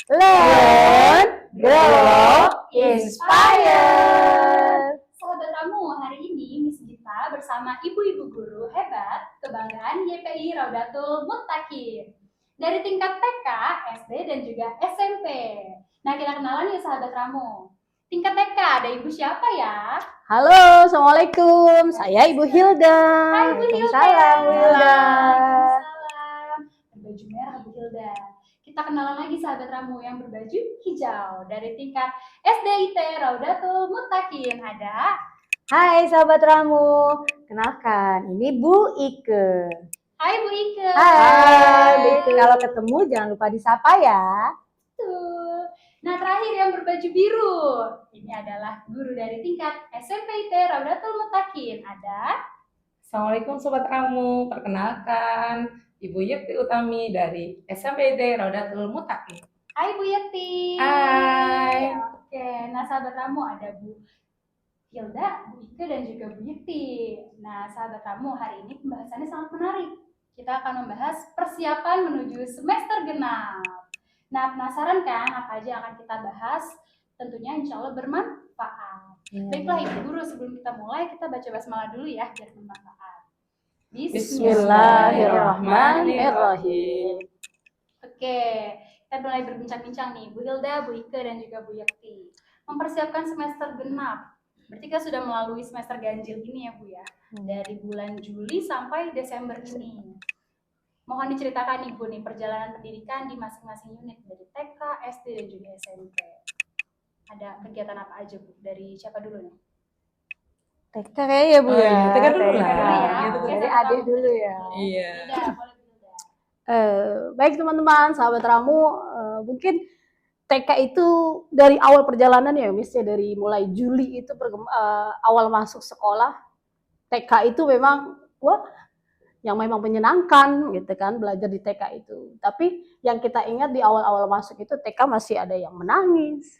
Learn, Grow, Inspire. Sahabat Ramu, hari ini Miss Gita bersama ibu-ibu guru hebat kebanggaan YPI Raudatul Muttaqin dari tingkat TK, SD, dan juga SMP. Nah, kita kenalan yuk sahabat Ramu. Tingkat TK, ada ibu siapa ya? Halo, Assalamualaikum. Saya Ibu Hilda. Hai Bu Hilda. Waalaikumsalam, Bu Hilda. Waalaikumsalam. Berbaju merah Bu Hilda. Kita kenalan lagi sahabat Ramu yang berbaju hijau dari tingkat SDIT Raudatul Muttaqin. Ada Hai sahabat Ramu, kenalkan ini Bu Ike. Hai Bu Ike. Hai, Bu Ike. Kalau ketemu jangan lupa disapa ya. Tuh. Nah, terakhir yang berbaju biru. Ini adalah guru dari tingkat SMPIT Raudatul Muttaqin. Ada Assalamualaikum Sobat Ramu, perkenalkan Ibu Yekti Utami dari SMPD Raudatul Muttaqin. Hai Bu Yeti. Hai. Oke, nah sahabat Ramu ada Bu Hilda, Bu Ike, dan juga Bu Yeti. Nah sahabat Ramu, hari ini pembahasannya sangat menarik. Kita akan membahas persiapan menuju semester genap. Nah, penasaran kan apa aja yang akan kita bahas? Tentunya insya Allah bermanfaat. Baiklah Ibu Guru, sebelum kita mulai, kita baca basmalah dulu ya, biar bermanfaat. Bismillahirrahmanirrahim. Oke, kita mulai berbincang-bincang nih, Bu Hilda, Bu Ike, dan juga Bu Yakti. Mempersiapkan semester genap. Berarti kita sudah melalui semester ganjil ini ya Bu ya, dari bulan Juli sampai Desember ini. Mohon diceritakan nih Bu nih, perjalanan pendidikan di masing-masing unit dari TK, SD, dan juga SMP. Ada kegiatan apa aja Bu? Dari siapa dulu nih? TK kayaknya ya Bu ya. TK dulu lah. Dari adik dulu ya. Iya. Tidak, boleh Hilda. Baik teman-teman, sahabat Ramu, mungkin TK itu dari awal perjalanan ya, misalnya dari mulai Juli itu awal masuk sekolah, TK itu memang yang memang menyenangkan gitu kan, belajar di TK itu. Tapi yang kita ingat di awal-awal masuk itu TK masih ada yang menangis,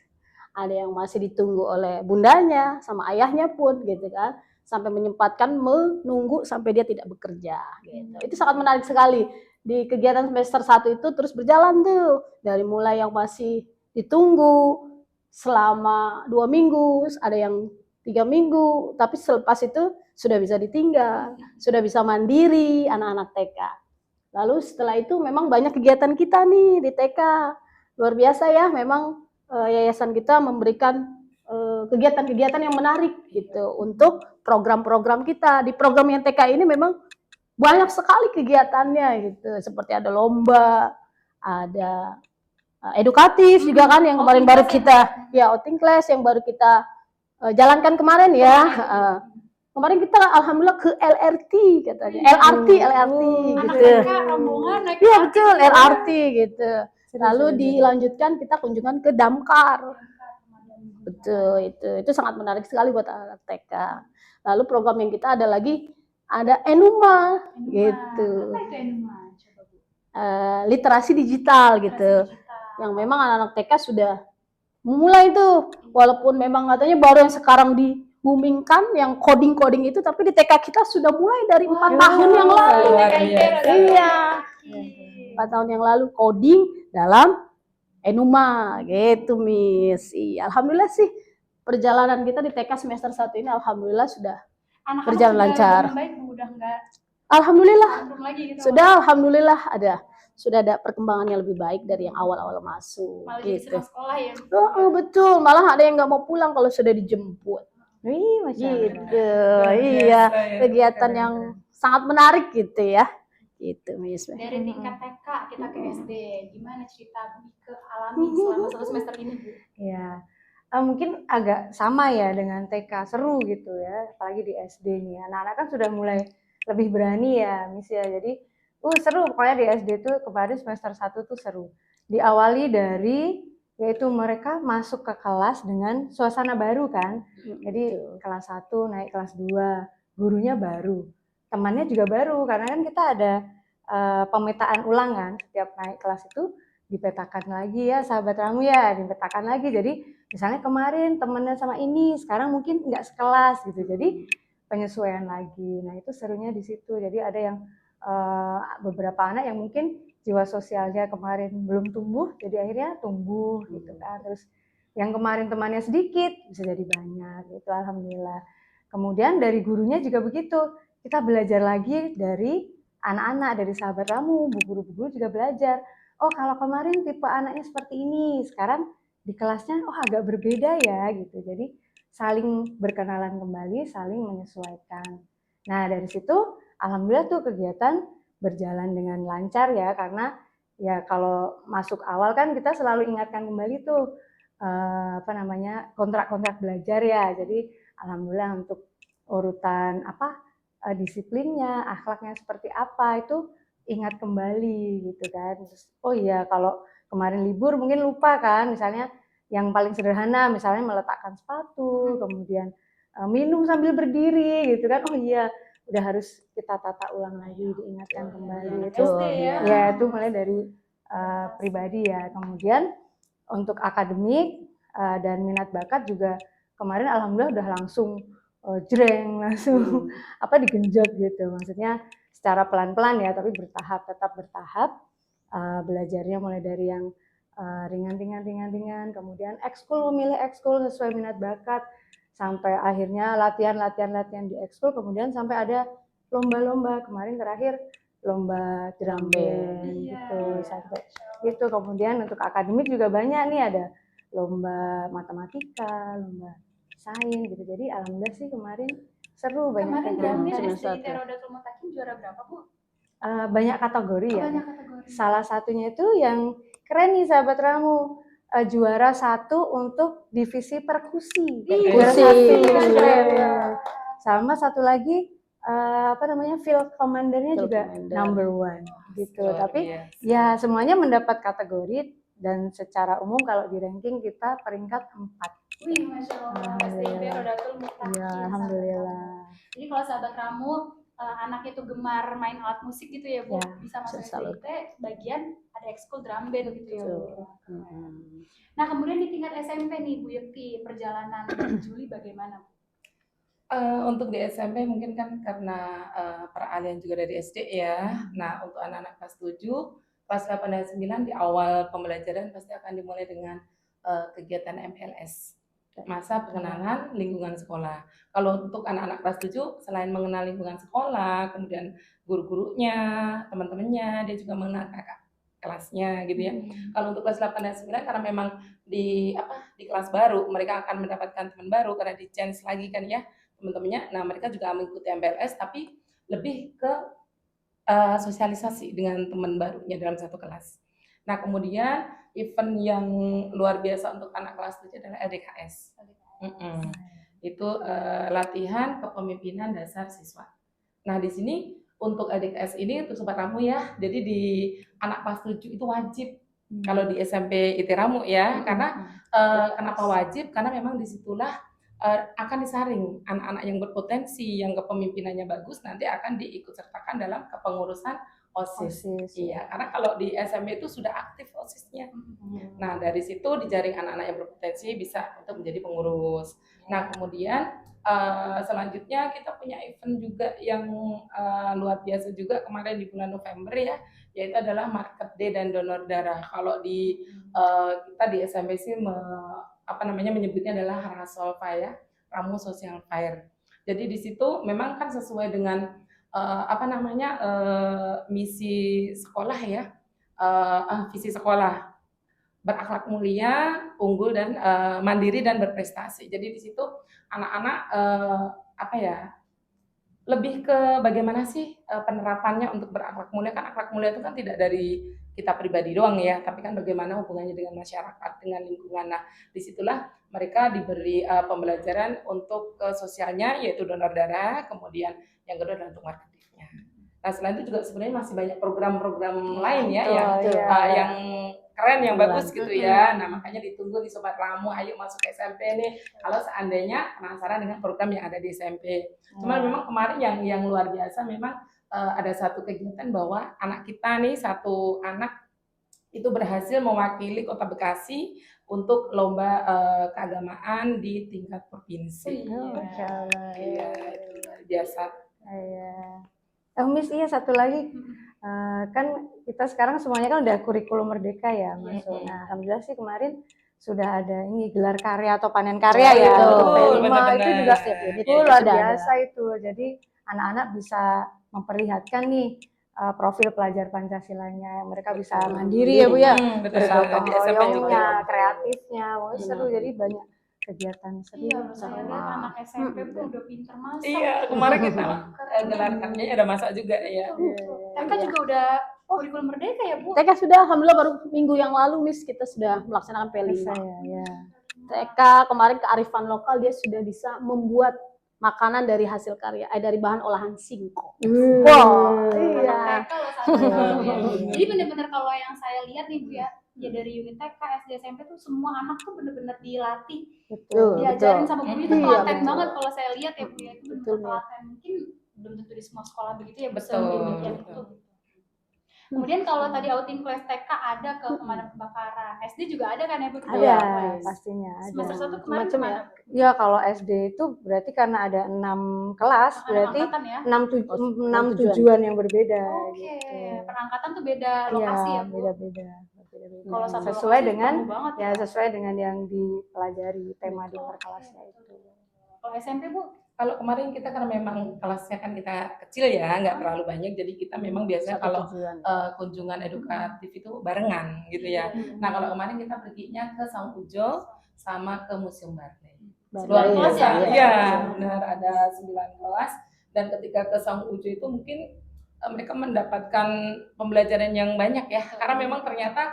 ada yang masih ditunggu oleh bundanya sama ayahnya pun gitu kan, sampai menyempatkan menunggu sampai dia tidak bekerja gitu. Itu sangat menarik sekali. Di kegiatan semester 1 itu terus berjalan tuh, dari mulai yang masih ditunggu selama 2 minggu, ada yang 3 minggu, tapi selepas itu sudah bisa ditinggal, sudah bisa mandiri anak-anak TK. Lalu setelah itu memang banyak kegiatan kita nih di TK, luar biasa ya, memang yayasan kita memberikan kegiatan-kegiatan yang menarik gitu untuk program-program kita. Di program yang TK ini memang banyak sekali kegiatannya gitu, seperti ada lomba, ada edukatif juga kan yang kemarin baru kita outing class yang baru kita jalankan kemarin ya. Kemarin kita alhamdulillah ke LRT katanya, LRT gitu. Rombongan naik Iya betul, LRT gitu. Lalu dilanjutkan kita kunjungan ke Damkar. Betul, itu sangat menarik sekali buat anak TK. Lalu program yang kita ada lagi, ada Enuma gitu. Apa itu Enuma? Coba Bu. Literasi digital gitu. Yang memang anak-anak TK sudah memulai itu, walaupun memang katanya baru yang sekarang di-boomingkan yang coding-coding itu, tapi di TK kita sudah mulai dari 4 tahun yang lalu. Iya. 4 tahun yang lalu coding dalam Enuma gitu Miss. Iya, alhamdulillah sih perjalanan kita di TK semester 1 ini alhamdulillah sudah Anak-anak berjalan sudah lancar. baik Bu, udah enggak Alhamdulillah. lagi gitu. Sudah alhamdulillah sudah ada perkembangan yang lebih baik dari yang awal-awal masuk. Malah jadi gitu. senang sekolah ya. Betul, malah ada yang nggak mau pulang kalau sudah dijemput. Gitu. Iya, kegiatan yang sangat menarik gitu ya. Gitu, Miss. Dari tingkat TK kita ke SD, gimana cerita Bu Ike alami selama 1 semester ini Bu? Ya, mungkin agak sama ya dengan TK, seru gitu ya, apalagi di SD nih. Anak-anak kan sudah mulai lebih berani ya, Miss ya. Jadi, seru pokoknya di SD tuh kemarin semester 1 tuh seru. Diawali dari yaitu mereka masuk ke kelas dengan suasana baru kan. Jadi kelas 1 naik kelas 2, gurunya baru. Temannya juga baru karena kan kita ada pemetaan ulang kan. Setiap naik kelas itu dipetakan lagi ya sahabat Ramu ya, dipetakan lagi. Jadi misalnya kemarin temennya sama ini, sekarang mungkin nggak sekelas gitu. Jadi penyesuaian lagi. Nah itu serunya di situ. Jadi ada yang beberapa anak yang mungkin jiwa sosialnya kemarin belum tumbuh, jadi akhirnya tumbuh gitu kan. Terus yang kemarin temannya sedikit bisa jadi banyak gitu, alhamdulillah. Kemudian dari gurunya juga begitu, kita belajar lagi dari anak-anak, dari sahabat Ramu, bu guru-guru juga belajar. Oh kalau kemarin tipe anaknya seperti ini, sekarang di kelasnya oh agak berbeda ya gitu. Jadi saling berkenalan kembali, saling menyesuaikan. Nah dari situ alhamdulillah tuh kegiatan berjalan dengan lancar ya, karena ya kalau masuk awal kan kita selalu ingatkan kembali tuh kontrak-kontrak belajar ya. Jadi alhamdulillah untuk urutan disiplinnya, akhlaknya seperti apa itu ingat kembali gitu kan. Terus, oh iya kalau kemarin libur mungkin lupa kan, misalnya yang paling sederhana misalnya meletakkan sepatu, kemudian minum sambil berdiri gitu kan. Oh iya udah harus kita tata ulang lagi, diingatkan kembali. Itu SD ya. ya itu mulai dari pribadi ya. Kemudian untuk akademik dan minat bakat juga kemarin alhamdulillah udah langsung langsung digenjot gitu. Maksudnya secara pelan-pelan ya, tapi bertahap, tetap bertahap. Belajarnya mulai dari yang ringan, kemudian memilih ekskul sesuai minat bakat, sampai akhirnya latihan di ekskul, kemudian sampai ada lomba-lomba. Kemarin terakhir lomba drum band gitu, sampai gitu. Kemudian untuk akademik juga banyak nih, ada lomba matematika, lomba sains gitu. Jadi alhamdulillah sih kemarin seru, banyak Kemarin kegiatan. Jamil semester SDIT Rodatul Mutakin juara berapa, Bu? Banyak kategori ya. Banyak kategori. Salah satunya itu yang keren nih sahabat Ramu, juara 1 untuk divisi perkusi. Juara Perkusi. 1 Iya. keren ya. Sama satu lagi field commandernya Field juga commander. number 1 gitu. Luar Tapi biasa. ya semuanya mendapat kategori, dan secara umum kalau di ranking kita peringkat 4. Wih, Masya Allah, SDIT Rodatul Mutakin. Ya, sahabat alhamdulillah. Ramu. Jadi kalau sahabat Ramu anak itu gemar main alat musik gitu ya, Bu, Ya, bisa masuk salut. SDIT, bagian ada ekskul drum band gitu ya, Bu. Hmm. Nah, kemudian di tingkat SMP nih, Bu Yekti, perjalanan dari Juli bagaimana, Bu? Untuk di SMP mungkin kan karena peralihan juga dari SD ya. Nah, untuk anak-anak kelas 7, kelas 8 dan 9 di awal pembelajaran pasti akan dimulai dengan kegiatan MLS, masa pengenalan lingkungan sekolah. Kalau untuk anak-anak kelas 7 selain mengenal lingkungan sekolah, kemudian guru-gurunya, teman-temannya, dia juga mengenal kakak kelasnya gitu ya. Kalau untuk kelas 8 dan 9 karena memang di kelas baru mereka akan mendapatkan teman baru karena di change lagi kan ya teman-temannya. Nah, mereka juga mengikuti MPLS tapi lebih ke sosialisasi dengan teman barunya dalam satu kelas. Nah, kemudian event yang luar biasa untuk anak kelas 7 adalah LDKS. Itu latihan kepemimpinan dasar siswa. Nah, di sini untuk LDKS ini untuk Sobat Ramu ya, jadi di anak kelas 7 itu wajib. Kalau di SMP IT Ramu ya, karena kenapa wajib? Karena memang disitulah akan disaring anak-anak yang berpotensi, yang kepemimpinannya bagus, nanti akan diikutsertakan dalam kepengurusan OSIS. Iya, karena kalau di SMP itu sudah aktif OSISnya. Nah, dari situ dijaring anak-anak yang berpotensi bisa untuk menjadi pengurus. Nah, kemudian selanjutnya kita punya event juga yang luar biasa juga kemarin di bulan November ya, yaitu adalah Market Day dan Donor Darah. Kalau di kita di SMP sih menyebutnya adalah Rasolfa ya, Ramu Social Fair. Jadi di situ memang kan sesuai dengan misi sekolah ya, visi sekolah berakhlak mulia, unggul dan mandiri dan berprestasi. Jadi di situ anak-anak lebih ke bagaimana sih penerapannya untuk berakhlak mulia. Kan akhlak mulia itu kan tidak dari kita pribadi doang ya, tapi kan bagaimana hubungannya dengan masyarakat, dengan lingkungan. Nah, disitulah mereka diberi pembelajaran untuk sosialnya, yaitu donor darah, kemudian yang kedua adalah untuk marketingnya. Nah, selain itu juga sebenarnya masih banyak program-program lain ya yang keren, yang bagus gitu ya. Nah, makanya ditunggu di Sobat Ramu, ayo masuk SMP nih. Kalau seandainya penasaran dengan program yang ada di SMP. Cuman memang kemarin yang luar biasa memang ada satu kegiatan bahwa anak kita nih, satu anak itu berhasil mewakili Kota Bekasi untuk lomba keagamaan di tingkat provinsi. Masya Allah. Iya, itu luar biasa. Iya. Miss, iya satu lagi. Kan kita sekarang semuanya kan udah kurikulum merdeka ya masuk. Nah, alhamdulillah sih kemarin sudah ada ini gelar karya atau panen karya ya betul. untuk P5 Benar-benar. itu juga Setiap unit itu itu luar sudah biasa itu. Jadi anak-anak bisa memperlihatkan nih profil pelajar Pancasilanya, mereka bisa Betul. mandiri ya Bu ya, Betul. bergotong Di SMP juga. royongnya, kreatifnya, wah seru. Benar. Jadi banyak kegiatan seru. Iya, saya lihat anak SMP pun udah pinter masak. Iya, kemarin kita gelar karyanya ada masak juga ya. TK juga udah kurikulum merdeka ya Bu? TK sudah, alhamdulillah baru minggu yang lalu Miss kita sudah melaksanakan P5. Saya ya. TK kemarin kearifan lokal dia sudah bisa membuat makanan dari hasil karya, dari bahan olahan singkong. Wow, iya. TK loh satu. Jadi bener-bener kalau yang saya lihat nih Bu ya dari unit TK, SD, SMP tuh semua anak tuh bener-bener dilatih, Betul, diajarin betul. sama guru itu Iya, telaten betul. banget kalau saya lihat ya Bu ya, itu Betul, bener-bener telaten. Mungkin belum tentu di semua sekolah begitu ya, Betul, demikian betul. itu. Kemudian kalau tadi outing kelas TK ada ke pemadam kebakaran, SD juga ada kan ya Bu? Ada, Iya, pastinya ada. Semester 1 kemarin Macam kemana ya. Bu? Ya kalau SD itu berarti karena ada 6 kelas, berarti Angkatan ya? 6 tujuan yang berbeda Oke, gitu. perangkatan tuh beda Iya, lokasi ya Bu? beda-beda. Kalau satu Sesuai lokasi dengan jauh banget ya sesuai dengan yang dipelajari tema di perkelasnya itu. Kalau SMP Bu? Kalau kemarin kita karena memang kelasnya kan kita kecil ya, nggak terlalu banyak, jadi kita memang biasanya Satu kalau tujuan. kunjungan edukatif itu barengan gitu ya. Nah kalau kemarin kita perginya ke Saung Ujo sama ke Museum Barley. Luar Iya, biasa, iya, iya iya. benar ada 9 kelas dan ketika ke Saung Ujo itu mungkin mereka mendapatkan pembelajaran yang banyak ya, karena memang ternyata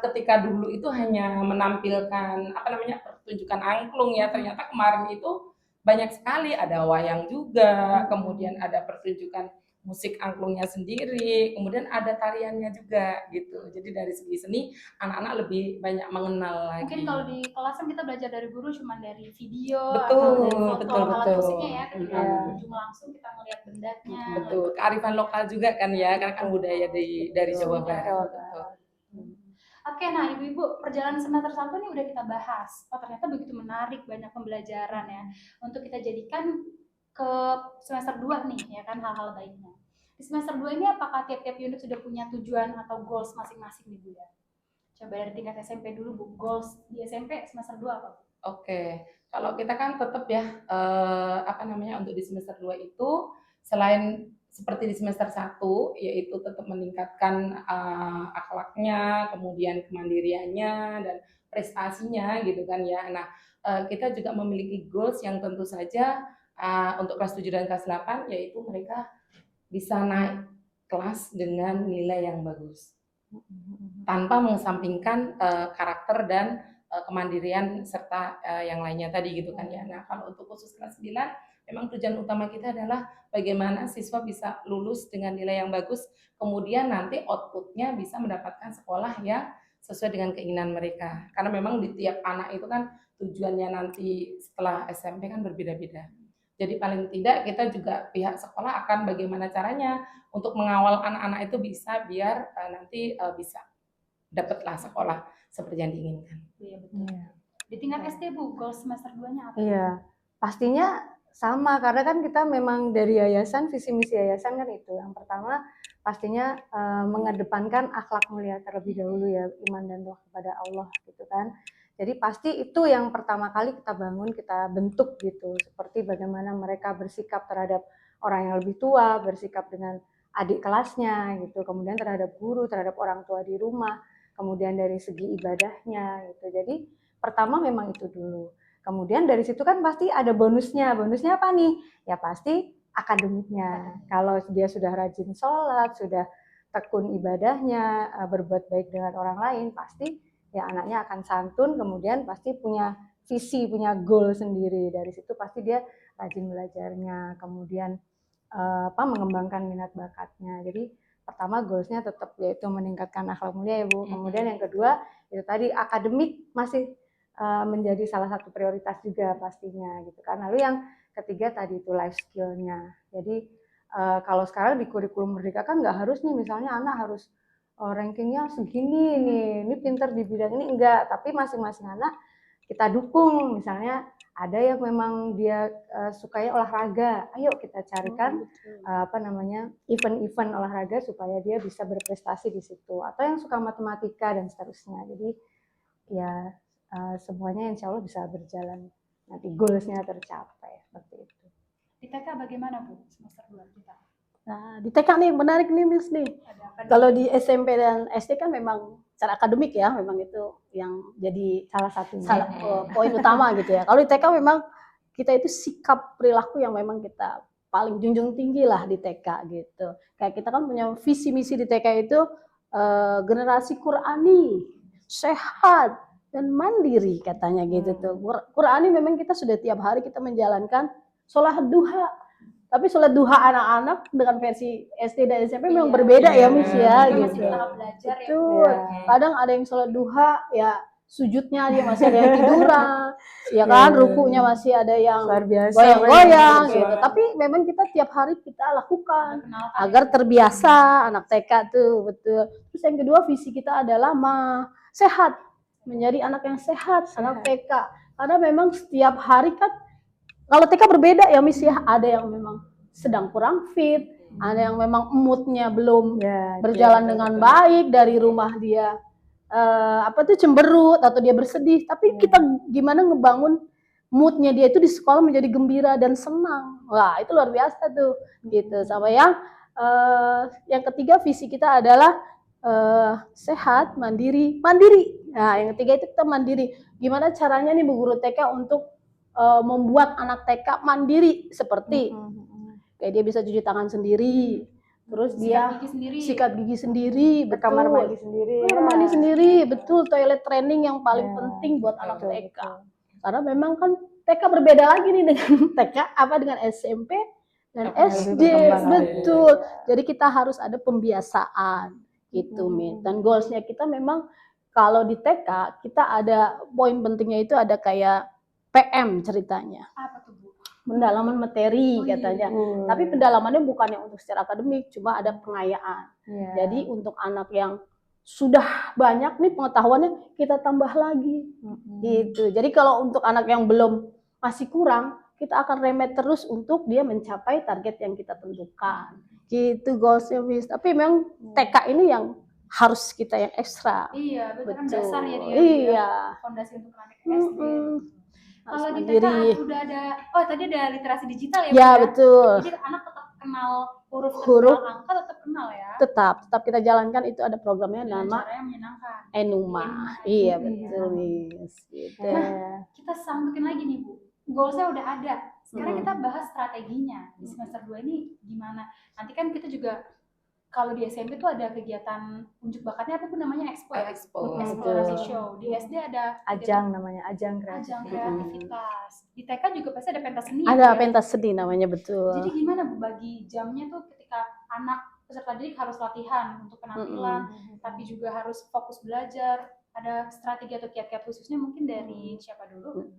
ketika dulu itu hanya menampilkan apa namanya pertunjukan angklung ya, ternyata kemarin itu banyak sekali, ada wayang juga, kemudian ada pertunjukan musik angklungnya sendiri, kemudian ada tariannya juga gitu. Jadi dari segi seni anak-anak lebih banyak mengenal lagi. Mungkin kalau di kelas kan kita belajar dari guru cuma dari video Betul, atau dari foto betul, alat betul. musiknya ya, ketika Iya. berkunjung langsung kita melihat bendanya. Betul, kearifan lokal juga kan ya, karena kan budaya dari Jawa Barat. Betul. Oke, nah ibu-ibu perjalanan semester 1 ini udah kita bahas. Oh ternyata begitu menarik, banyak pembelajaran ya untuk kita jadikan ke semester 2 nih ya kan hal-hal baiknya. Di semester 2 ini apakah tiap-tiap unit sudah punya tujuan atau goals masing-masing nih Bu ya? Coba dari tingkat SMP dulu Bu, goals di SMP semester 2 apa Bu? Oke, kalau kita kan tetap ya apa namanya untuk di semester 2 itu selain seperti di semester 1 yaitu tetap meningkatkan akhlaknya, kemudian kemandiriannya dan prestasinya gitu kan ya. Nah, kita juga memiliki goals yang tentu saja untuk kelas 7 dan kelas 8 yaitu mereka bisa naik kelas dengan nilai yang bagus. Tanpa mengesampingkan karakter dan kemandirian serta yang lainnya tadi gitu kan ya. Nah, kalau untuk khusus kelas 9 memang tujuan utama kita adalah bagaimana siswa bisa lulus dengan nilai yang bagus, kemudian nanti outputnya bisa mendapatkan sekolah yang sesuai dengan keinginan mereka. Karena memang di tiap anak itu kan tujuannya nanti setelah SMP kan berbeda-beda. Jadi paling tidak kita juga pihak sekolah akan bagaimana caranya untuk mengawal anak-anak itu bisa biar nanti bisa dapatlah sekolah seperti yang diinginkan. Iya betul. Di tingkat SD Bu, goals semester 2-nya apa? Iya, pastinya sama karena kan kita memang dari yayasan, visi misi yayasan kan itu. Yang pertama pastinya mengedepankan akhlak mulia terlebih dahulu ya, iman dan doa kepada Allah gitu kan. Jadi pasti itu yang pertama kali kita bangun, kita bentuk gitu. Seperti bagaimana mereka bersikap terhadap orang yang lebih tua, bersikap dengan adik kelasnya gitu, kemudian terhadap guru, terhadap orang tua di rumah, kemudian dari segi ibadahnya gitu. Jadi pertama memang itu dulu. Kemudian dari situ kan pasti ada bonusnya. Bonusnya apa nih? Ya pasti akademiknya. Kalau dia sudah rajin sholat, sudah tekun ibadahnya, berbuat baik dengan orang lain, pasti ya anaknya akan santun, kemudian pasti punya visi, punya goal sendiri. Dari situ pasti dia rajin belajarnya, kemudian mengembangkan minat bakatnya. Jadi pertama goalsnya tetap yaitu meningkatkan akhlak mulia ya Bu. Kemudian yang kedua itu tadi akademik masih menjadi salah satu prioritas juga pastinya gitu kan. Lalu yang ketiga tadi itu life skill-nya. Jadi kalau sekarang di kurikulum merdeka kan nggak harus nih misalnya anak harus rankingnya segini nih, ini pinter di bidang ini enggak, tapi masing-masing anak kita dukung. Misalnya ada yang memang dia sukanya olahraga, ayo kita carikan event-event olahraga supaya dia bisa berprestasi di situ. Atau yang suka matematika dan seterusnya. Jadi ya semuanya insya Allah bisa berjalan, nanti goalsnya tercapai seperti itu. Di TK bagaimana Bu semester 2 kita? Nah, di TK nih menarik nih Miss nih. Ada apa nih? Kalau di SMP dan SD kan memang secara akademik ya, memang itu yang jadi Salah satunya. poin utama gitu ya. Kalau di TK memang kita itu sikap perilaku yang memang kita paling junjung tinggi lah di TK gitu. Kayak kita kan punya visi misi di TK itu generasi Qurani, sehat dan mandiri katanya gitu tuh. Qurani memang kita sudah tiap hari kita menjalankan sholat duha. Tapi sholat duha anak-anak dengan versi SD dan SMP memang berbeda ya Miss ya Kita masih gitu. tahap belajar ya. Betul. Kadang ada yang sholat duha ya sujudnya dia masih ada yang tiduran, ya kan, rukunya masih ada yang Luar biasa, goyang-goyang luar gitu. biasa. Tapi memang kita tiap hari kita lakukan Perkenalkan agar terbiasa anak TK tuh, betul. Terus yang kedua visi kita adalah sehat, menjadi anak yang sehat, anak TK. Karena memang setiap hari kan kalau TK berbeda ya Miss ya, ada yang memang sedang kurang fit, ada yang memang moodnya belum berjalan dengan baik, dari rumah dia cemberut atau dia bersedih, tapi kita gimana ngebangun moodnya dia itu di sekolah menjadi gembira dan senang. Wah, itu luar biasa tuh gitu. Sama yang ketiga visi kita adalah sehat, mandiri. Nah, yang ketiga itu kita mandiri. Gimana caranya nih Bu Guru TK untuk membuat anak TK mandiri, seperti kayak dia bisa cuci tangan sendiri, terus dia sikat gigi sendiri, ke kamar mandi sendiri, kamar mandi sendiri, betul. Toilet training yang paling penting buat anak TK. Karena memang kan TK berbeda lagi nih dengan TK dengan SMP dan SD, betul. Jadi kita harus ada pembiasaan gitu, Min. Dan goalsnya kita memang kalau di TK kita ada poin pentingnya itu ada kayak PM ceritanya. Apa tuh Bu? Pendalaman materi katanya. Tapi pendalamannya bukan yang untuk secara akademik, cuma ada pengayaan. Jadi untuk anak yang sudah banyak nih pengetahuannya, kita tambah lagi. Gitu. Jadi kalau untuk anak yang belum masih kurang, kita akan remet terus untuk dia mencapai target yang kita tentukan. Gitu goalsnya Miss. Tapi memang TK ini yang harus kita yang ekstra. Iya, betul kan dasar ya dia. Iya. Fondasi untuk anak SD. Kalau di TK udah ada, tadi ada literasi digital ya Bu? Ya, betul. Jadi anak tetap kenal huruf, angka tetap kenal ya. Tetap kita jalankan, itu ada programnya dengan nama cara yang menyenangkan. Enuma. Iya, betul Miss. Gitu. Nah, kita sambungin lagi nih Bu. Goalsnya udah ada. Sekarang kita bahas strateginya. Di semester 2 ini gimana? Nanti kan kita juga kalau di SMP tuh ada kegiatan unjuk bakatnya apa pun namanya eksplorasi show. Di SD ada ajang kreativitas. Di TK juga pasti ada pentas seni. Ada pentas seni namanya, betul. Jadi gimana Bu bagi jamnya tuh ketika anak peserta didik harus latihan untuk penampilan, tapi juga harus fokus belajar. Ada strategi atau kiat-kiat khususnya mungkin dari siapa dulu?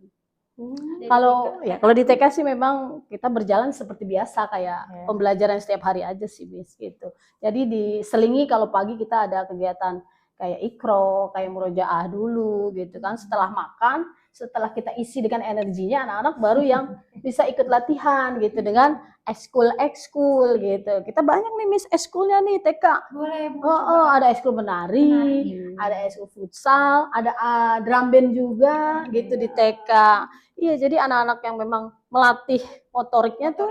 Kalau di TK sih memang kita berjalan seperti biasa kayak pembelajaran setiap hari aja sih Miss gitu. Jadi diselingi kalau pagi kita ada kegiatan kayak ikro, kayak murojaah dulu gitu kan. Setelah makan, setelah kita isi dengan energinya, anak-anak baru yang bisa ikut latihan gitu dengan ekskul gitu. Kita banyak nih Miss ekskulnya nih TK. Boleh Bu. Ada ekskul menari, ada ekskul futsal, ada drum band juga gitu di TK. Iya, jadi anak-anak yang memang melatih motoriknya tuh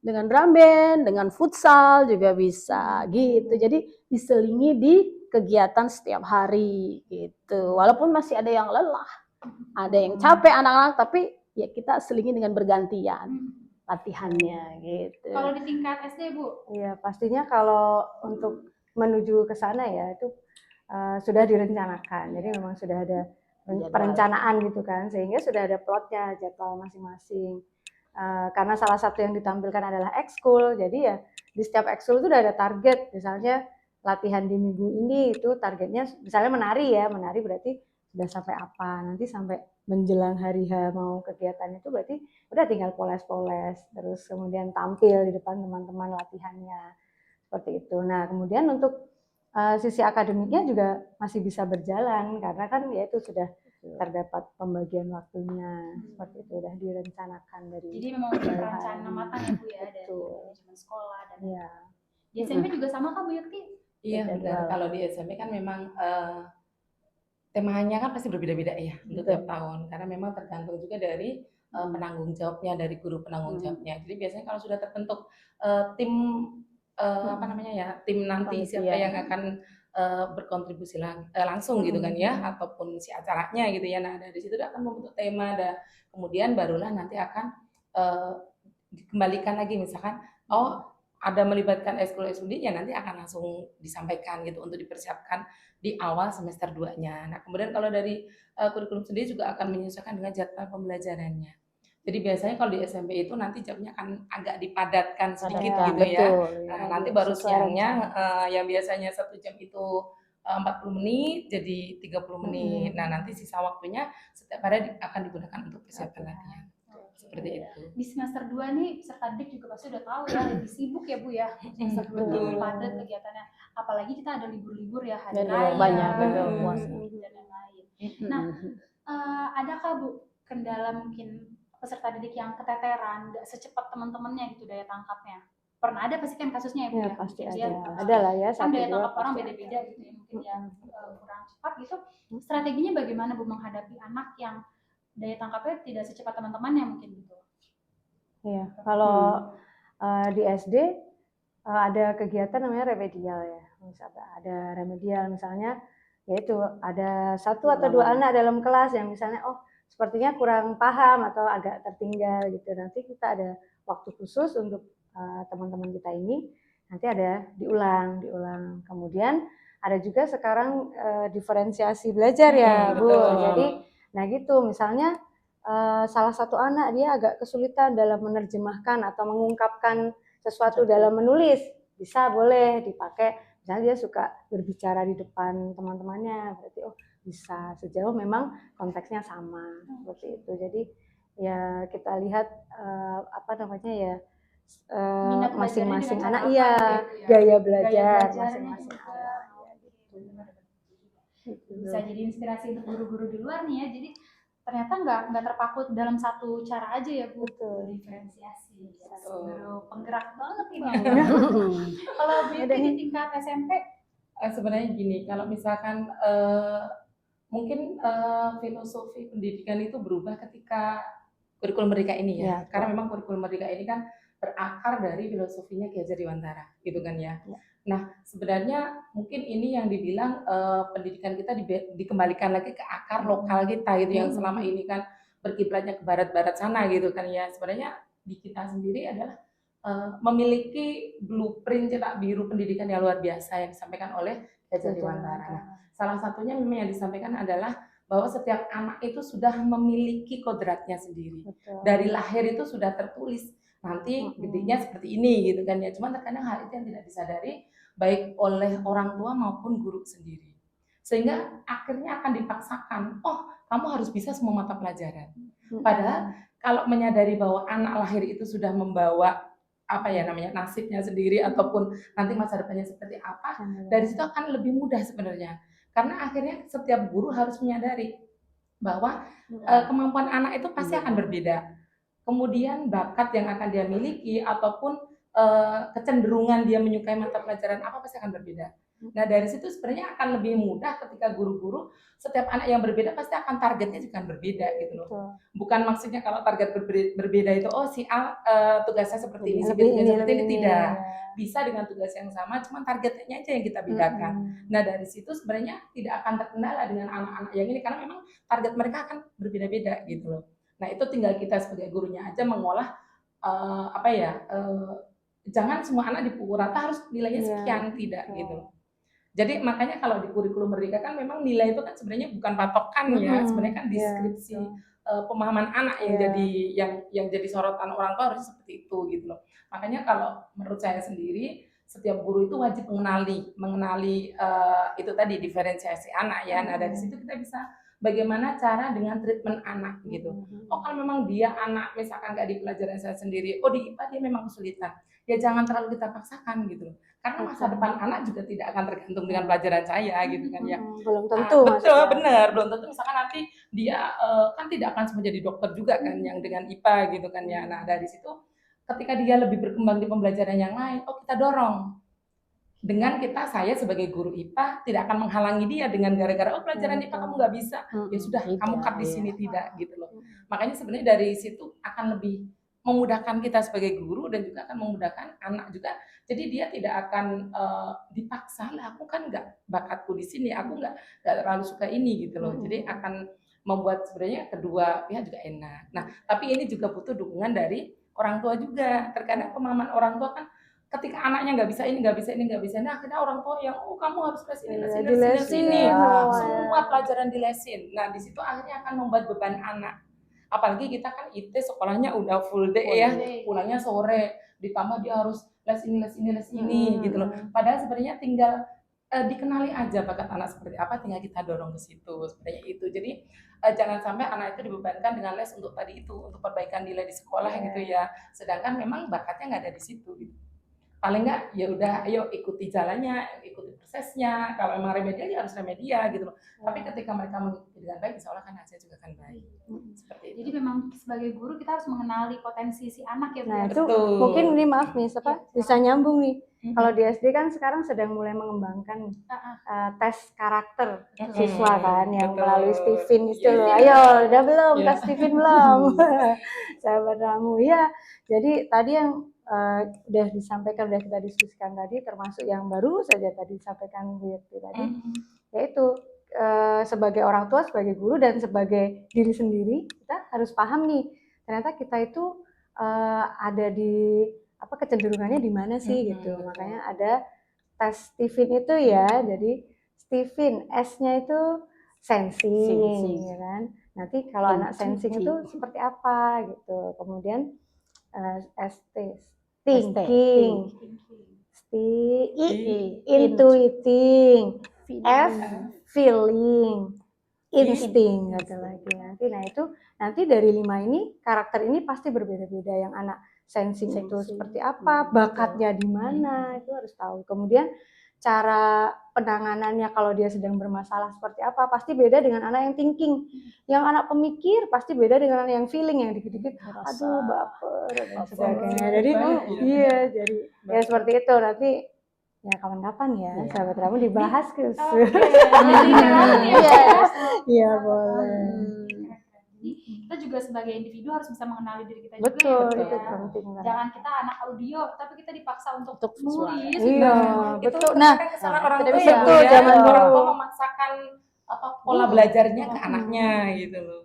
dengan drum band, dengan futsal juga bisa gitu. Jadi diselingi di kegiatan setiap hari gitu. Walaupun masih ada yang lelah, ada yang capek anak-anak, tapi ya kita selingi dengan bergantian latihannya gitu. Kalau di tingkat SD Bu? Iya, pastinya kalau untuk menuju ke sana ya itu sudah direncanakan. Jadi memang sudah ada perencanaan gitu kan, sehingga sudah ada plotnya, jadwal masing-masing. Karena salah satu yang ditampilkan adalah ekskul, jadi ya di setiap ekskul itu udah ada target. Misalnya latihan di minggu ini itu targetnya misalnya menari berarti sudah sampai apa, nanti sampai menjelang hari H mau kegiatan itu berarti udah tinggal poles-poles, terus kemudian tampil di depan teman-teman latihannya, seperti itu. Nah kemudian untuk sisi akademiknya juga masih bisa berjalan karena kan ya itu sudah terdapat pembagian waktunya seperti itu udah direncanakan dari Jadi memang udah terencana matang ya Bu ya dari Betul. manajemen sekolah dan ya. di SMP juga sama Kak Bu Yukti? Iya Jadwal. benar. Kalau di SMP kan memang temanya kan pasti berbeda-beda ya untuk tiap tahun karena memang tergantung juga dari penanggung jawabnya, dari guru penanggung jawabnya. Jadi biasanya kalau sudah terbentuk tim apa namanya ya, tim nanti siapa Panitia. yang akan berkontribusi langsung gitu kan ya, ataupun si acaranya gitu ya. Nah dari situ dia akan membentuk tema, kemudian barulah nanti akan dikembalikan lagi misalkan, oh ada melibatkan ekskul ya nanti akan langsung disampaikan gitu untuk dipersiapkan di awal semester 2-nya. Nah, kemudian kalau dari kurikulum sendiri juga akan menyesuaikan dengan jadwal pembelajarannya. Jadi biasanya kalau di SMP itu nanti jamnya akan agak dipadatkan sedikit gitu ya. Nah, nanti baru siangnya yang biasanya 1 jam itu 40 menit jadi 30 menit. Nah, nanti sisa waktunya setiap hari akan digunakan untuk persiapan latihan. Seperti itu. Di semester 2 nih peserta didik juga pasti udah tahu ya lebih sibuk ya Bu ya. Semester 2 tuh padat kegiatannya. Apalagi kita ada libur-libur ya, hari Dan raya banyak dan puasa. yang lain. Nah, adakah Bu kendala mungkin peserta didik yang keteteran, nggak secepat teman-temannya gitu daya tangkapnya? Pernah ada pasti kan kasusnya ya Bu Ya, ya? pasti Mungkin dia, ada lah ya, kan daya 1, 2 tangkap orang pasti beda-beda gitu ya, mungkin yang kurang cepat gitu. Strateginya bagaimana Bu menghadapi anak yang daya tangkapnya tidak secepat teman-temannya mungkin gitu? Iya, kalau di SD ada kegiatan namanya remedial ya. Misalnya ada remedial misalnya yaitu ada 1 atau 2 anak dalam kelas yang misalnya sepertinya kurang paham atau agak tertinggal gitu. Nanti kita ada waktu khusus untuk teman-teman kita ini nanti ada diulang. Kemudian ada juga sekarang diferensiasi belajar ya, Bu. Betul. Jadi nah gitu misalnya salah satu anak dia agak kesulitan dalam menerjemahkan atau mengungkapkan sesuatu dalam menulis, bisa boleh dipakai. Misalnya dia suka berbicara di depan teman-temannya, berarti bisa sejauh memang konteksnya sama seperti itu. Jadi ya kita lihat apa namanya ya masing-masing anak gaya belajar masing-masing anak ya, gitu. Bisa jadi inspirasi untuk guru-guru di luar nih ya. Jadi ternyata nggak terpaku dalam satu cara aja ya Bu. Betul. Diferensiasi. Guru penggerak banget ini. Kalau Bu Yuti di tingkat SMP sebenarnya gini, kalau misalkan mungkin filosofi pendidikan itu berubah ketika kurikulum Merdeka ini ya. Karena memang kurikulum Merdeka ini kan berakar dari filosofinya Ki Hajar Dewantara, gitu kan ya. Nah, sebenarnya mungkin ini yang dibilang pendidikan kita dikembalikan lagi ke akar lokal kita gitu yang selama ini kan berkiblatnya ke barat-barat sana gitu kan ya. Sebenarnya di kita sendiri adalah memiliki blueprint cetak biru pendidikan yang luar biasa yang disampaikan oleh Ki Hajar Dewantara. Nah, salah satunya memang yang disampaikan adalah bahwa setiap anak itu sudah memiliki kodratnya sendiri. Dari lahir itu sudah tertulis nanti gedenya seperti ini gitu kan ya. Cuma terkadang hal itu yang tidak disadari baik oleh orang tua maupun guru sendiri. Sehingga akhirnya akan dipaksakan, kamu harus bisa semua mata pelajaran. Padahal kalau menyadari bahwa anak lahir itu sudah membawa nasibnya sendiri ataupun nanti masa depannya seperti apa, dari situ akan lebih mudah sebenarnya. Karena akhirnya setiap guru harus menyadari bahwa kemampuan anak itu pasti akan berbeda. Kemudian bakat yang akan dia miliki ataupun kecenderungan dia menyukai mata pelajaran apa pasti akan berbeda. Nah dari situ sebenarnya akan lebih mudah ketika guru-guru setiap anak yang berbeda pasti akan targetnya juga berbeda gitu loh. Bukan maksudnya kalau target berbeda itu si A tugasnya seperti ini, si B tugasnya seperti ini, tidak. Bisa dengan tugas yang sama, cuma targetnya aja yang kita bedakan. Nah dari situ sebenarnya tidak akan terkendala dengan anak-anak yang ini karena memang target mereka akan berbeda-beda gitu loh. Nah itu tinggal kita sebagai gurunya aja mengolah jangan semua anak dipukul rata harus nilainya sekian, tidak gitu. Jadi makanya kalau di kurikulum Merdeka kan memang nilai itu kan sebenarnya bukan patokan ya, sebenarnya kan deskripsi pemahaman anak yang jadi sorotan orang tua harus seperti itu gitu loh. Makanya kalau menurut saya sendiri setiap guru itu wajib mengenali itu tadi diferensiasi anak ya. Nah dari situ kita bisa bagaimana cara dengan treatment anak gitu. Kalau memang dia anak misalkan nggak di pelajaran saya sendiri, di IPA dia memang kesulitan, ya jangan terlalu kita paksakan gitu loh. karena masa depan anak juga tidak akan tergantung dengan pelajaran saya gitu kan ya. Belum tentu Betul, maksudnya. benar. Belum tentu misalkan nanti dia kan tidak akan semua jadi dokter juga kan yang dengan IPA gitu kan ya. Nah, dari situ ketika dia lebih berkembang di pembelajaran yang lain, kita dorong. Dengan saya sebagai guru IPA tidak akan menghalangi dia dengan gara-gara pelajaran IPA kamu nggak bisa. Ya sudah, kamu cut di sini tidak gitu loh. Makanya sebenarnya dari situ akan lebih memudahkan kita sebagai guru dan juga akan memudahkan anak juga. Jadi dia tidak akan dipaksa lah, aku kan nggak bakatku di sini, aku nggak terlalu suka ini gitu loh. Jadi akan membuat sebenarnya kedua pihak juga enak. Nah, tapi ini juga butuh dukungan dari orang tua juga. Terkadang pemahaman orang tua kan ketika anaknya nggak bisa ini, nah akhirnya orang tua yang kamu harus les ini, les ini, semua pelajaran dilesin. Nah di situ akhirnya akan membuat beban anak. Apalagi kita kan IT sekolahnya udah full day ya, pulangnya sore, ditambah dia harus les ini gitu loh. Padahal sebenarnya tinggal dikenali aja bakat anak seperti apa, tinggal kita dorong ke situ sebenarnya itu. Jadi jangan sampai anak itu dibebankan dengan les untuk tadi itu, untuk perbaikan nilai di sekolah gitu ya. Sedangkan memang bakatnya nggak ada di situ gitu. Paling nggak ya udah ayo ikuti jalannya, ikuti prosesnya. Kalau memang remedial ya harus remedial gitu loh. Tapi ketika mereka mengikuti dengan baik, insya Allah kan hasilnya juga akan baik. Seperti itu. Jadi memang sebagai guru kita harus mengenali potensi si anak ya Bu. Nah, itu Betul. mungkin ini maaf nih, bisa nyambung nih. Kalau di SD kan sekarang sedang mulai mengembangkan tes karakter siswa kan yang melalui Stephen itu loh. Ayo, udah belum tes Stephen belum? Sahabat Ramu ya. Jadi tadi yang udah disampaikan, udah kita diskusikan tadi, termasuk yang baru saja tadi disampaikan Bu Yeti tadi, yaitu sebagai orang tua, sebagai guru dan sebagai diri sendiri, kita harus paham nih, ternyata kita itu ada di kecenderungannya di mana sih gitu. Makanya ada tes Stephen itu ya. Jadi Stephen S-nya itu sensing ya kan. Nanti kalau anak sensing itu seperti apa gitu. Kemudian ST thinking, intuiting, F feeling, insting gitu lagi nanti. Nah itu nanti dari 5 ini karakter ini pasti berbeda-beda. Yang anak sensing itu seperti apa, bakatnya di mana itu harus tahu. Kemudian cara penanganannya kalau dia sedang bermasalah seperti apa pasti beda dengan anak yang thinking. Yang anak pemikir pasti beda dengan anak yang feeling, yang dikit-dikit aduh baper dan sebagainya. Jadi iya, jadi ya seperti itu. Nanti ya kapan-kapan ya sahabat Ramu dibahas Gus. Iya boleh. Kita juga sebagai individu harus bisa mengenali diri kita Betul, juga ya. itu penting. Jangan kita anak audio tapi kita dipaksa untuk nulis. Iya, betul. Nah, kesalahan orang tua betul, ya, zaman dulu. orang tua memaksakan pola belajarnya ke anaknya gitu loh.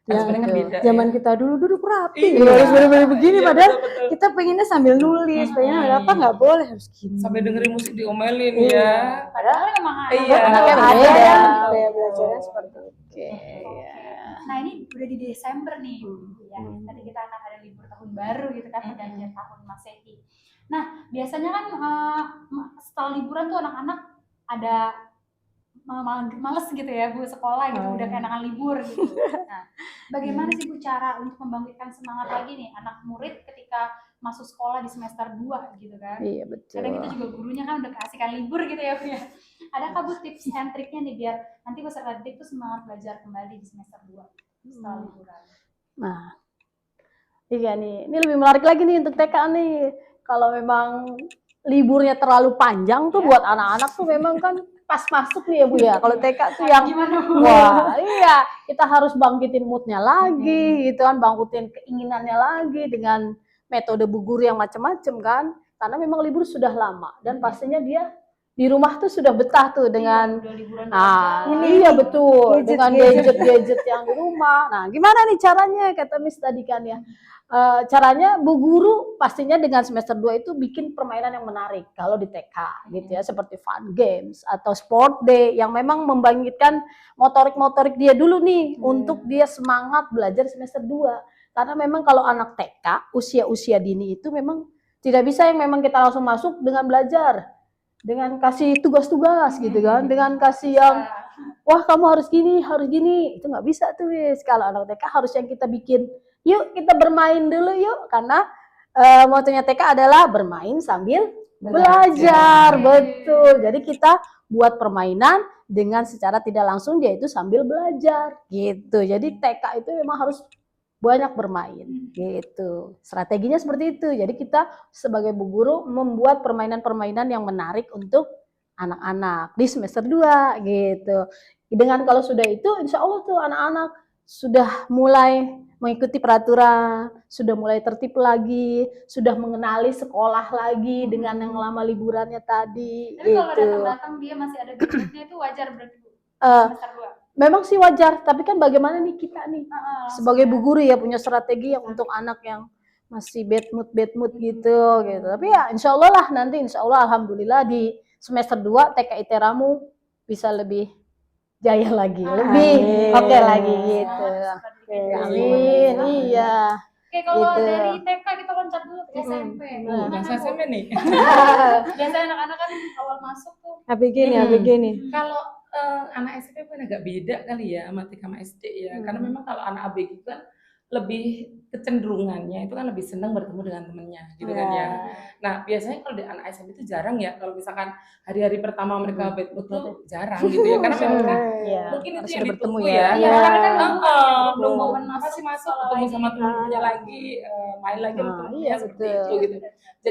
Sebenarnya kan beda. Zaman kita dulu duduk rapi, harus benar-benar begini, padahal kita pengennya sambil nulis, pengennya apa nggak boleh harus gini. Sampai dengerin musik diomelin ya. Padahal memang anaknya ada yang belajarnya seperti itu. Nah ini udah di Desember nih, ya. Tadi kita akan ada libur tahun baru gitu kan, pergantian tahun Masehi. Nah biasanya kan setelah liburan tuh anak-anak ada males gitu ya Bu sekolah gitu, udah keenakan libur gitu. Nah bagaimana sih Bu cara untuk membangkitkan semangat lagi nih anak murid ketika masuk sekolah di semester 2 gitu kan? Iya betul. Kadang kita juga gurunya kan udah kasihkan libur gitu ya Bu ya. Adakah Bu tips and triknya nih biar nanti peserta didik itu semangat belajar kembali di semester 2 setelah liburan? Nah, iya nih, ini lebih menarik lagi nih untuk TK nih. Kalau memang liburnya terlalu panjang tuh buat anak-anak tuh memang kan pas masuk nih ya Bu ya. Kalau TK tuh yang wah iya, kita harus bangkitin moodnya lagi gitu kan, bangkitin keinginannya lagi dengan metode Bu Guru yang macam-macam kan. Karena memang libur sudah lama dan pastinya dia di rumah tuh sudah betah tuh dengan iya betul, dengan gadget-gadget yang di rumah. Nah, gimana nih caranya kata Miss tadi kan ya. Caranya Bu Guru pastinya dengan semester 2 itu bikin permainan yang menarik kalau di TK gitu ya, seperti fun games atau sport day yang memang membangkitkan motorik-motorik dia dulu nih untuk dia semangat belajar semester 2. Karena memang kalau anak TK usia-usia dini itu memang tidak bisa yang memang kita langsung masuk dengan belajar, dengan kasih tugas-tugas gitu kan, dengan kasih yang wah kamu harus gini, itu nggak bisa tuh wis. Kalau anak TK harus yang kita bikin, yuk kita bermain dulu yuk, karena motonya TK adalah bermain sambil belajar, betul. Jadi kita buat permainan dengan secara tidak langsung dia itu sambil belajar gitu. Jadi TK itu memang harus banyak bermain gitu. Strateginya seperti itu. Jadi kita sebagai bu guru membuat permainan-permainan yang menarik untuk anak-anak di semester 2 gitu. Dengan kalau sudah itu insya Allah tuh anak-anak sudah mulai mengikuti peraturan, sudah mulai tertib lagi, sudah mengenali sekolah lagi dengan yang lama liburannya tadi. Tapi kalau gitu. datang-datang dia masih ada gadgetnya itu wajar berarti Bu? Eh, Semester 2. Memang sih wajar, tapi kan bagaimana nih kita nih sebagai bu guru ya punya strategi yang untuk anak yang masih bad mood gitu. Tapi ya insya Allah lah nanti insya Allah alhamdulillah di semester 2 TK ITERAMU bisa lebih jaya lagi, lebih oke lagi gitu. Amin, iya. Oke, kalau Gitu. dari TK kita loncat dulu ke SMP. Masa SMP nih. Biasanya anak-anak kan awal masuk tuh. ABG nih. Kalau anak SMP pun agak beda kali ya sama TK sama SD ya. Karena memang kalau anak ABG kan lebih kecenderungannya itu kan lebih senang bertemu dengan temennya gitu kan ya. Nah biasanya kalau di anak SMP itu jarang ya kalau misalkan hari-hari pertama mereka bad mood tuh jarang gitu ya. Karena memang mungkin itu yang ditunggu ya. Iya, karena kan belum momen masih masuk sekolah ketemu lagi. sama temennya lagi, main lagi sama temennya iya, seperti betul. itu gitu.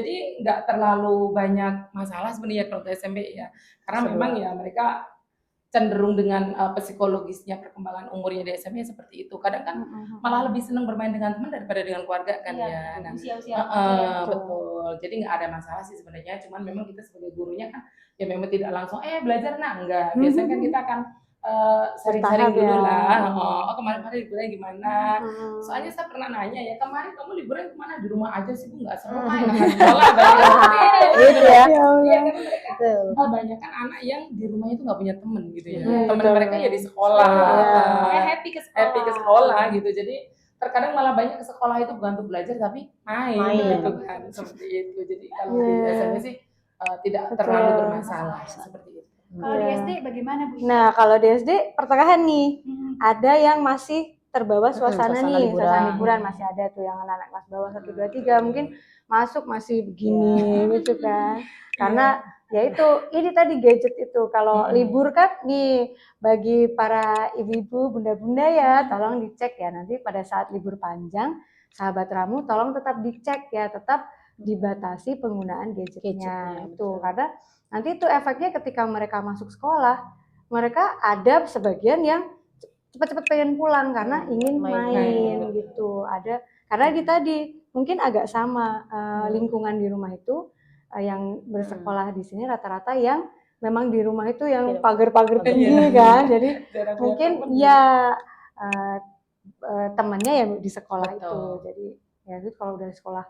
Jadi nggak terlalu banyak masalah sebenarnya kalau ke SMP ya. Karena memang ya mereka cenderung dengan psikologisnya perkembangan umurnya di SMP seperti itu. Kadang kan malah lebih senang bermain dengan teman daripada dengan keluarga kan ya. Nah, usia-usia betul. Jadi nggak ada masalah sih sebenarnya. Cuman memang kita sebagai gurunya kan ya memang tidak langsung belajar enggak. Biasanya kan kita akan sering-sering dulu lah. Oh kemarin liburan gimana? Soalnya saya pernah nanya ya kemarin kamu liburan kemana? Di rumah aja sih Bu, nggak seru main anak sekolah. Itu ya. Iya kan mereka banyak kan anak yang di rumah itu nggak punya temen gitu ya. Teman mereka ya di sekolah. happy ke sekolah. Happy ke sekolah gitu. Jadi terkadang malah banyak ke sekolah itu bukan untuk belajar tapi main. Gitu kan seperti itu. Jadi kalau di SMP sih tidak terlalu bermasalah seperti itu. Kalau di SD bagaimana Bu? Nah, kalau di SD pertengahan nih, ada yang masih terbawa suasana nih, suasana liburan masih ada tuh yang anak-anak kelas bawah 1, 2, 3 mungkin masuk masih begini gitu kan. Karena ya itu, ini tadi gadget itu kalau libur kan nih bagi para ibu-ibu, bunda-bunda ya, tolong dicek ya nanti pada saat libur panjang, sahabat Ramu tolong tetap dicek ya, tetap dibatasi penggunaan gadgetnya itu karena nanti itu efeknya ketika mereka masuk sekolah, mereka ada sebagian yang cepat-cepat pengen pulang karena ingin main gitu. Ada karena tadi mungkin agak sama lingkungan di rumah itu yang bersekolah di sini rata-rata yang memang di rumah itu yang pagar-pagar tinggi kan. Jadi mungkin ya temannya ya di sekolah itu. Jadi ya itu kalau dari sekolah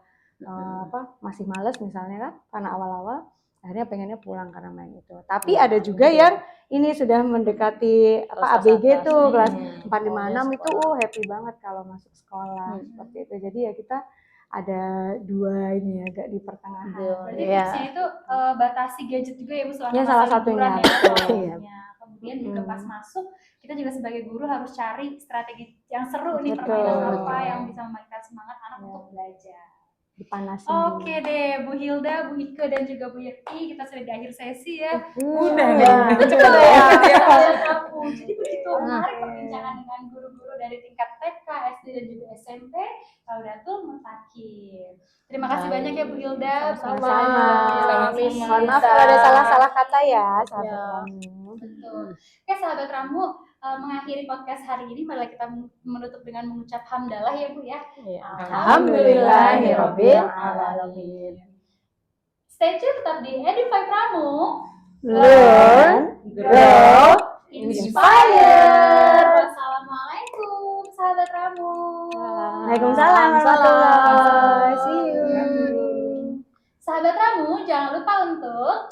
masih males misalnya kan karena awal-awal akhirnya pengennya pulang karena main itu. Tapi ada juga yang ini sudah mendekati ABG tuh kelas 4, 5, 6 itu happy banget kalau masuk sekolah seperti itu. Jadi ya kita ada dua ini agak di pertengahan. Berarti tipsnya itu batasi gadget juga ya Bu selama Ya, masa salah satunya. liburan ya. Kemudian juga pas masuk kita juga sebagai guru harus cari strategi yang seru nih permainan apa yang bisa memainkan semangat anak untuk belajar. Dipanasin Oke deh, Bu Hilda, Bu Ike, dan juga Bu Yeti, kita sudah di akhir sesi ya. Udah nih. Betul ya. Jadi begitu menarik perbincangan dengan guru-guru dari tingkat TK, SD, dan juga SMP, Laudatul Mutakin. Terima kasih banyak ya Bu Hilda. Sama-sama. Mohon maaf Bisa. kalau ada salah-salah kata ya, sahabat Ramu. Betul. Oke sahabat Ramu, mengakhiri podcast hari ini, marilah kita menutup dengan mengucap hamdalah ya Bu ya. Alhamdulillahirabbil alamin. Stay tune tetap di Edify Ramu. Learn, grow, inspire. Wassalamualaikum sahabat Ramu. Waalaikumsalam warahmatullahi. See you. Sahabat Ramu, jangan lupa untuk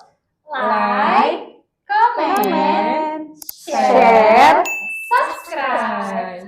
like, comment, Comment, share, share, subscribe.